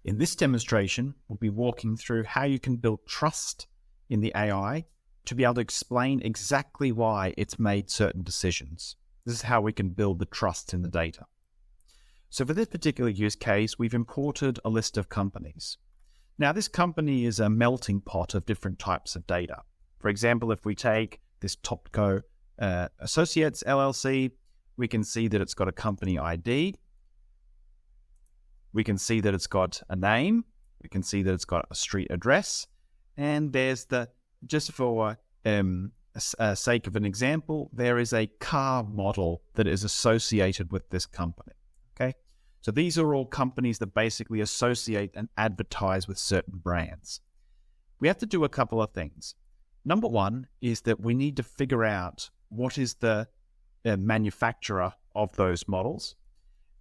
In this demonstration, we'll be walking through how you can build trust in the AI to be able to explain exactly why it's made certain decisions. This is how we can build the trust in the data. So for this particular use case, we've imported a list of companies. Now, this company is a melting pot of different types of data. For example, if we take this Topco Associates LLC, we can see that it's got a company ID. We can see that it's got a name. We can see that it's got a street address. And there's just for sake of an example, there is a car model that is associated with this company. Okay, so these are all companies that basically associate and advertise with certain brands. We have to do a couple of things. Number one is that we need to figure out what is the manufacturer of those models.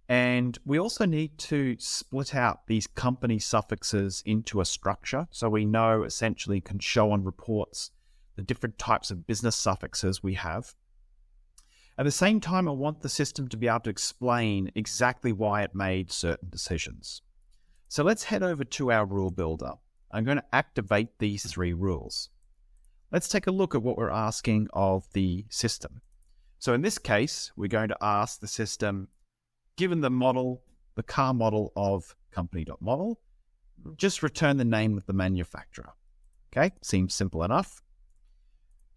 And we also need to split out these company suffixes into a structure so we know essentially can show on reports the different types of business suffixes we have. At the same time, I want the system to be able to explain exactly why it made certain decisions. So let's head over to our rule builder. I'm going to activate these 3 rules. Let's take a look at what we're asking of the system. So in this case, we're going to ask the system, given the model, the car model of company.model, just return the name of the manufacturer. Okay, seems simple enough.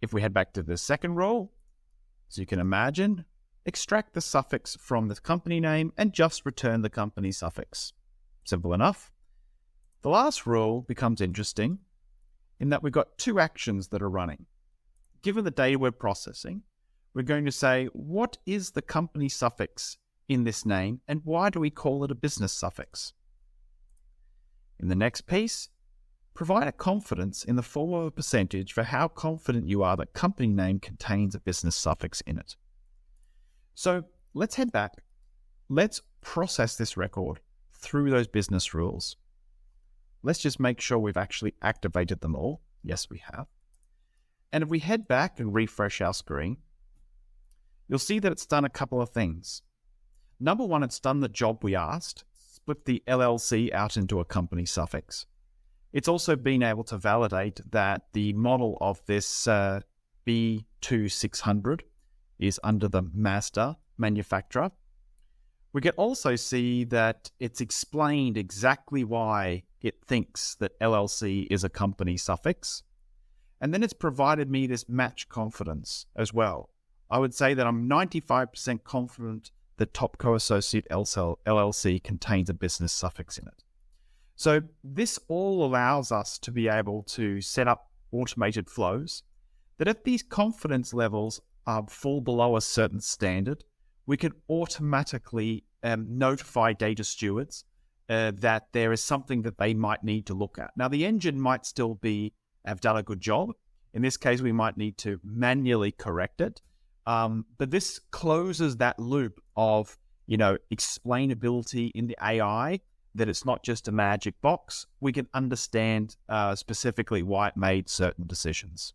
If we head back to the second rule, as you can imagine, extract the suffix from the company name and just return the company suffix. Simple enough. The last rule becomes interesting in that we've got 2 actions that are running. Given the data we're processing, we're going to say, what is the company suffix in this name, and why do we call it a business suffix? In the next piece, provide a confidence in the form of a percentage for how confident you are that company name contains a business suffix in it. So let's head back. Let's process this record through those business rules. Let's just make sure we've actually activated them all. Yes, we have. And if we head back and refresh our screen, you'll see that it's done a couple of things. Number one, it's done the job we asked, split the LLC out into a company suffix. It's also been able to validate that the model of this B2600 is under the Mazda manufacturer. We can also see that it's explained exactly why it thinks that LLC is a company suffix. And then it's provided me this match confidence as well. I would say that I'm 95% confident that Topco Associate LLC contains a business suffix in it. So this all allows us to be able to set up automated flows that if these confidence levels fall below a certain standard, we can automatically notify data stewards that there is something that they might need to look at. Now, the engine might still have done a good job. In this case, we might need to manually correct it. But this closes that loop of, explainability in the AI, that it's not just a magic box. We can understand specifically why it made certain decisions.